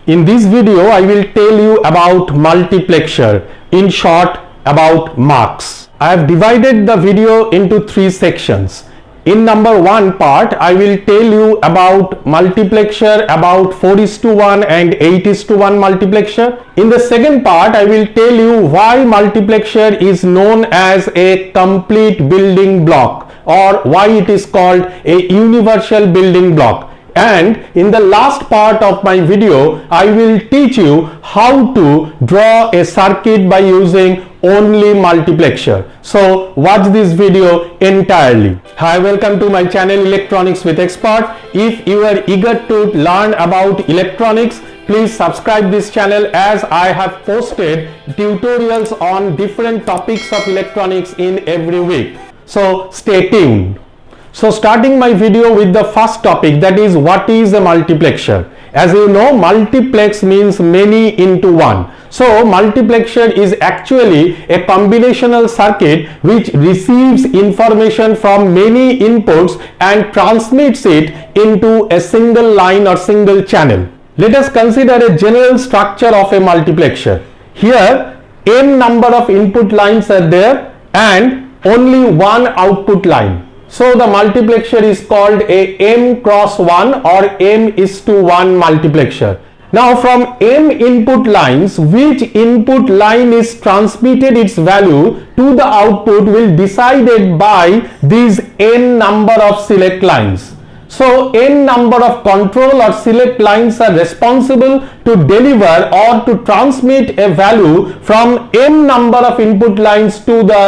In this video, I will tell you about multiplexer, in short about marks. I have divided the video into three sections. In number 1 part, I will tell you about multiplexer, about 4:1 and 8:1 multiplexer. In the second part, I will tell you why multiplexer is known as a complete building block or why it is called a universal building block. And in the last part of my video, I will teach you how to draw a circuit by using only multiplexer. So watch this video entirely. Hi, welcome to my channel Electronics with Expert. If you are eager to learn about electronics, please subscribe this channel as I have posted tutorials on different topics of electronics in every week. So stay tuned. So starting my video with the first topic, that is what is a multiplexer. As you know, multiplex means many into one. So multiplexer is actually a combinational circuit which receives information from many inputs and transmits it into a single line or single channel. Let us consider a general structure of a multiplexer. Here n number of input lines are there and only one output line. So the multiplexer is called a m cross 1 or m:1 multiplexer. Now from m input lines, which input line is transmitted its value to the output will be decided by these n number of select lines. So n number of control or select lines are responsible to deliver or to transmit a value from m number of input lines to the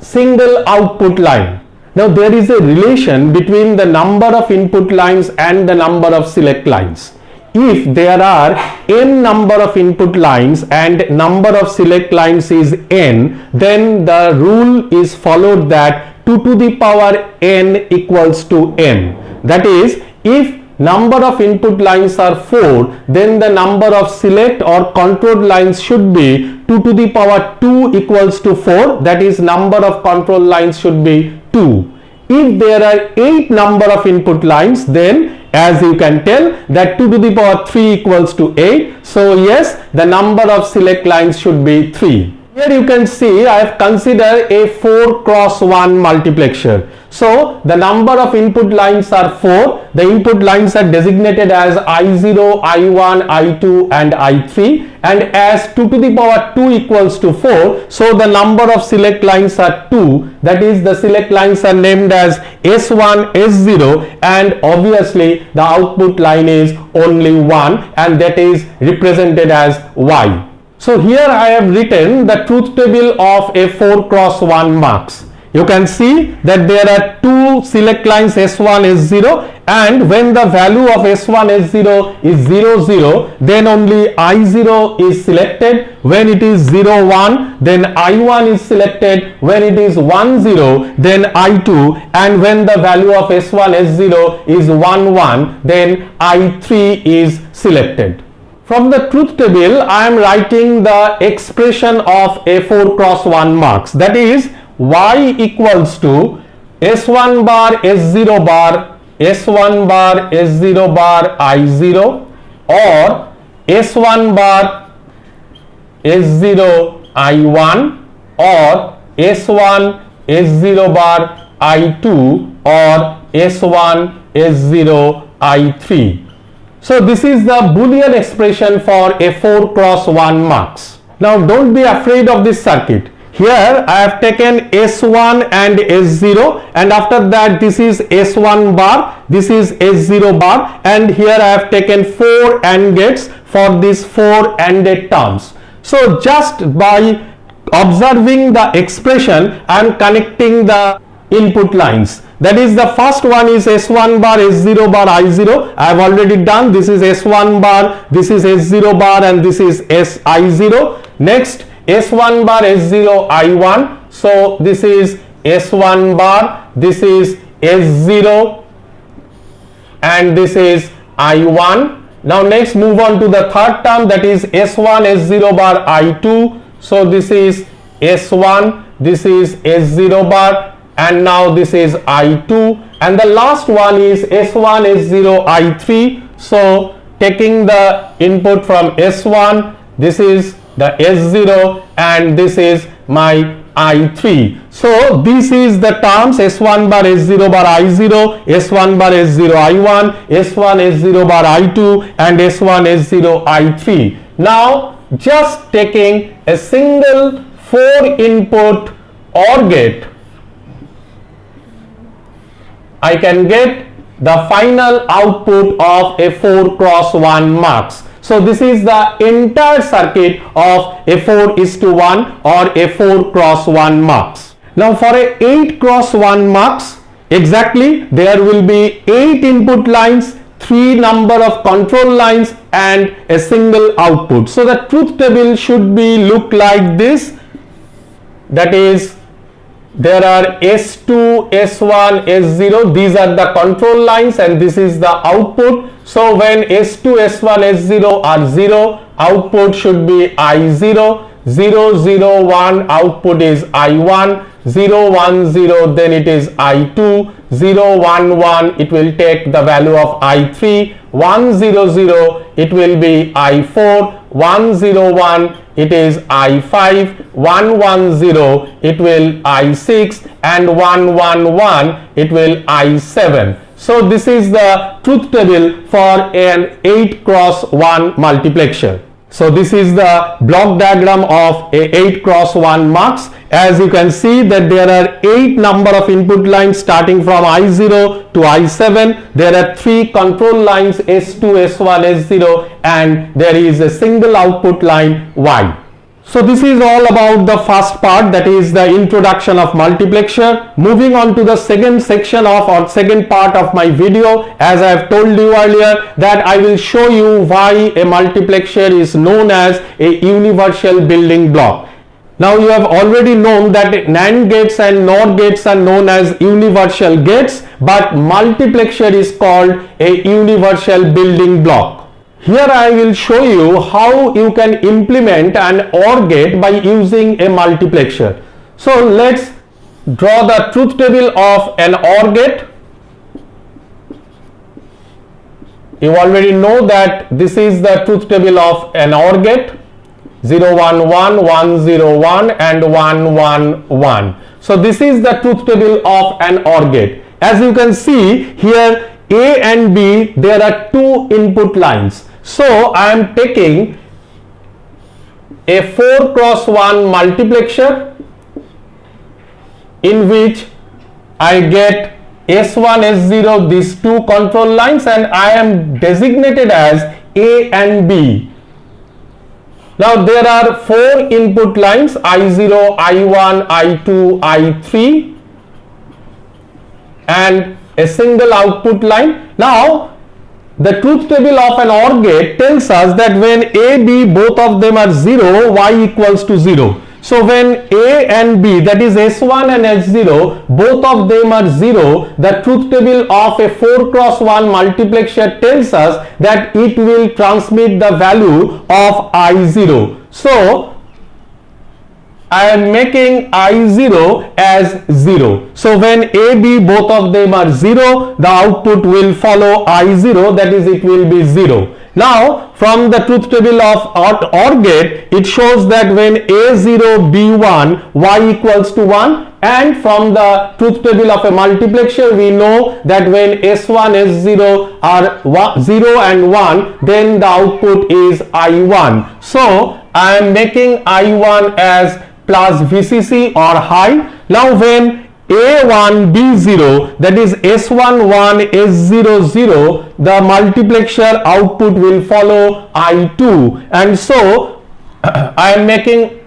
single output line. Now there is a relation between the number of input lines and the number of select lines. If there are n number of input lines and number of select lines is n, then the rule is followed that 2 to the power n equals to n. That is, if number of input lines are 4, then the number of select or control lines should be 2 to the power 2 equals to 4. That is, number of control lines should be 2. If there are 8 number of input lines, then as you can tell that 2 to the power 3 equals to 8. So yes, the number of select lines should be 3. Here you can see I have considered a 4x1 multiplexer. So the number of input lines are 4. The input lines are designated as I0, I1, I2 and I3, and as 2 to the power 2 equals to 4, so the number of select lines are 2. That is, the select lines are named as S1, S0, and obviously the output line is only 1 and that is represented as Y. So here I have written the truth table of a 4x1 marks. You can see that there are two select lines S1, S0, and when the value of S1, S0 is 0, 0, then only I0 is selected. When it is 0, 1, then I1 is selected. When it is 1, 0, then I2, and when the value of S1, S0 is 1, 1, then I3 is selected. From the truth table, I am writing the expression of a 4x1 marks. That is, Y equals to S1 bar S0 bar S1 bar S0 bar I0 or S1 bar S0 I1 or S1 S0 bar I2 or S1 S0 I3. So this is the Boolean expression for a 4x1 marks. Now don't be afraid of this circuit. Here I have taken S1 and S0, and after that this is S1 bar, this is S0 bar, and here I have taken 4 AND gates for these 4 ANDed terms. So just by observing the expression I am connecting the input lines. That is, the first one is S1 bar S0 bar I0. I have already done. This is S1 bar, this is S0 bar, and this is I0. Next, S1 bar S0 I1. So this is S1 bar, this is S0, and this is I1. Now next move on to the third term, that is S1 S0 bar I2. So this is S1, this is S0 bar, and now this is I2, and the last one is S1 S0 I3. So taking the input from S1, this is the S0 and this is my I3. So this is the terms S1 bar S0 bar I0, S1 bar S0 I1, S1 S0 bar I2 and S1 S0 I3. Now just taking a single 4 input OR gate, I can get the final output of a 4 cross 1 mux. So this is the entire circuit of a 4:1 or a 4 cross 1 mux. Now for a 8 cross 1 mux, exactly there will be 8 input lines, 3 number of control lines and a single output. So the truth table should be look like this. That is, there are S2, S1, S0, these are the control lines and this is the output. So when S2, S1, S0 are 0, output should be I0, 0, 0, 1, output is I1, 0, 1, 0, then it is I2, 0, 1, 1, it will take the value of I3, 1, 0, 0, it will be I4, 1, 0, 1, it is I5, 1, 1, 0, it will I6 and 1, 1, 1, it will I7. So this is the truth table for an 8 cross 1 multiplexer. So this is the block diagram of a 8 cross 1 mux. As you can see that there are 8 number of input lines starting from I0 to I7. There are 3 control lines S2, S1, S0 and there is a single output line Y. So this is all about the first part, that is the introduction of multiplexer. Moving on to the second section of or second part of my video, as I have told you earlier that I will show you why a multiplexer is known as a universal building block. Now you have already known that NAND gates and NOR gates are known as universal gates, but multiplexer is called a universal building block. Here I will show you how you can implement an OR gate by using a multiplexer. So let's draw the truth table of an OR gate. You already know that this is the truth table of an OR gate. 0, 1, 1, 1, 0, 1 and 1, 1, 1. So this is the truth table of an OR gate. As you can see here, A and B, there are 2 input lines. So I am taking a 4 cross 1 multiplexer in which I get S1, S0, these 2 control lines, and I am designated as A and B. Now there are 4 input lines I0, I1, I2, I3 and a single output line. Now the truth table of an OR gate tells us that when A, B, both of them are 0, Y equals to 0. So when A and B, that is S1 and S0, both of them are 0, the truth table of a 4 cross 1 multiplexer tells us that it will transmit the value of I0. So I am making I0 as 0. So when A, B, both of them are 0, the output will follow I0, that is it will be 0. Now from the truth table of OR gate, it shows that when A0, B1, Y equals to 1, and from the truth table of a multiplexer we know that when S1, S0 are 0 and 1, then the output is I1. So I am making I1 as plus VCC or high. Now when A1, B0, that is S1, 1, S0, 0, the multiplexer output will follow I2, and so I am making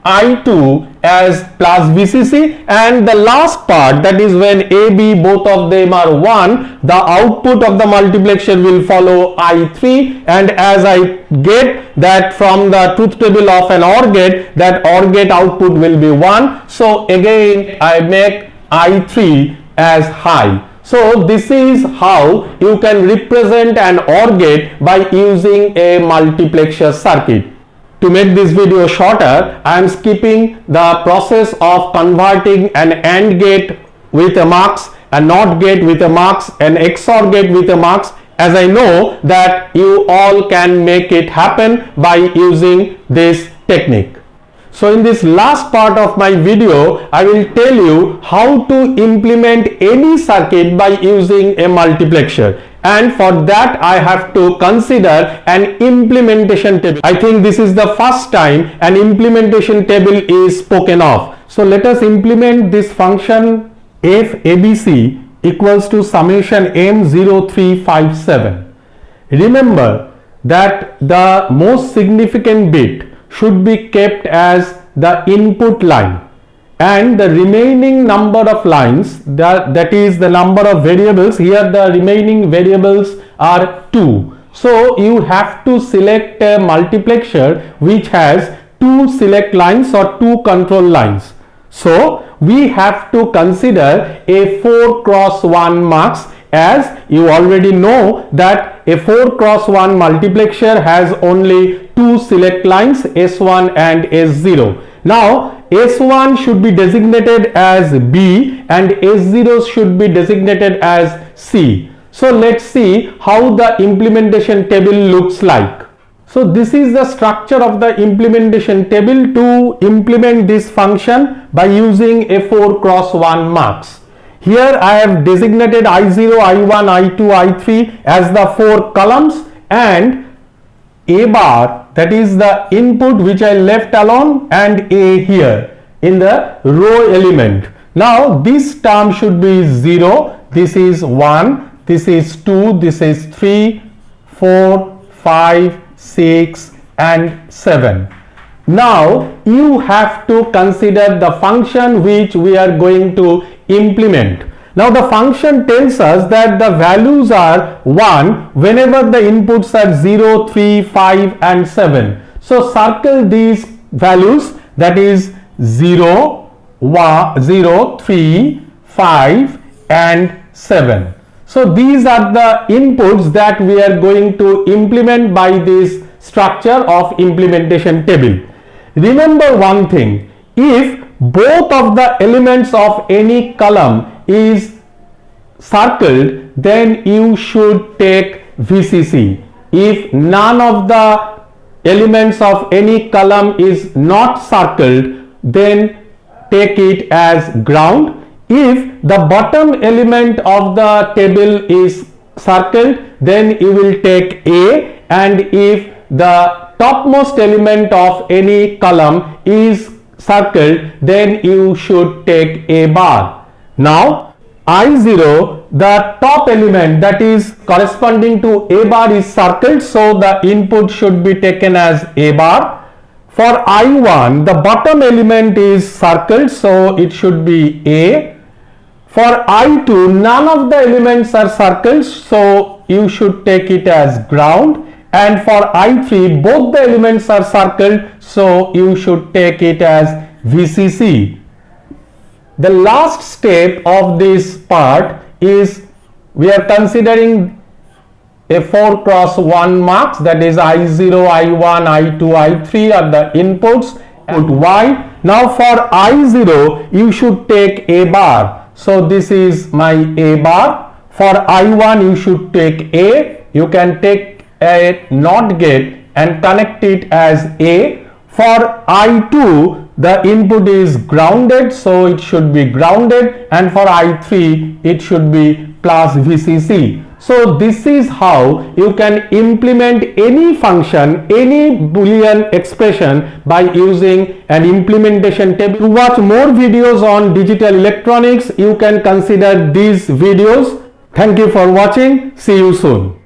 I2 as plus VCC, and the last part, that is when AB both of them are 1, the output of the multiplexer will follow I3, and as I get that from the truth table of an OR gate, that OR gate output will be 1, so again I make I3 as high. So this is how you can represent an OR gate by using a multiplexer circuit. To make this video shorter, I am skipping the process of converting an AND gate with a mux, a NOT gate with a mux, an XOR gate with a mux, as I know that you all can make it happen by using this technique. So in this last part of my video, I will tell you how to implement any circuit by using a multiplexer. And for that I have to consider an implementation table. I think this is the first time an implementation table is spoken of. So let us implement this function f abc equals to summation m0357. Remember that the most significant bit should be kept as the input line, and the remaining number of lines, that is the number of variables, here the remaining variables are 2. So you have to select a multiplexer which has 2 select lines or 2 control lines. So we have to consider a 4x1 mux, as you already know that a 4x1 multiplexer has only 2 select lines, S1 and S0. Now S1 should be designated as B and S0 should be designated as C. So let's see how the implementation table looks like. So this is the structure of the implementation table to implement this function by using a 4x1 mux. Here I have designated I0, I1, I2, I3 as the 4 columns, and A bar, that is the input which I left alone, and A here in the row element. Now this term should be 0, this is 1, this is 2, this is 3, 4, 5, 6 and 7. Now you have to consider the function which we are going to implement. Now the function tells us that the values are 1 whenever the inputs are 0, 3, 5 and 7. So circle these values, that is 0, 1, 0, 3, 5 and 7. So these are the inputs that we are going to implement by this structure of implementation table. Remember one thing, if both of the elements of any column is circled, then you should take VCC. If none of the elements of any column is not circled, then take it as ground. If the bottom element of the table is circled, then you will take A, and if the topmost element of any column is circled, then you should take A bar. Now I0, the top element that is corresponding to A bar is circled, so the input should be taken as A bar. For I1, the bottom element is circled, so it should be A. For I2, none of the elements are circled, so you should take it as ground. And for I3, both the elements are circled, so you should take it as VCC. The last step of this part is we are considering a 4x1 mux, that is I0, I1, I2, I3 are the inputs, put Y. Now for I0, you should take A bar. So this is my A bar. For I1, you should take A. You can take a NOT gate and connect it as A. For I2, the input is grounded, so it should be grounded, and for I3 it should be plus VCC. So this is how you can implement any function, any Boolean expression by using an implementation table. To watch more videos on digital electronics, you can consider these videos. Thank you for watching. See you soon.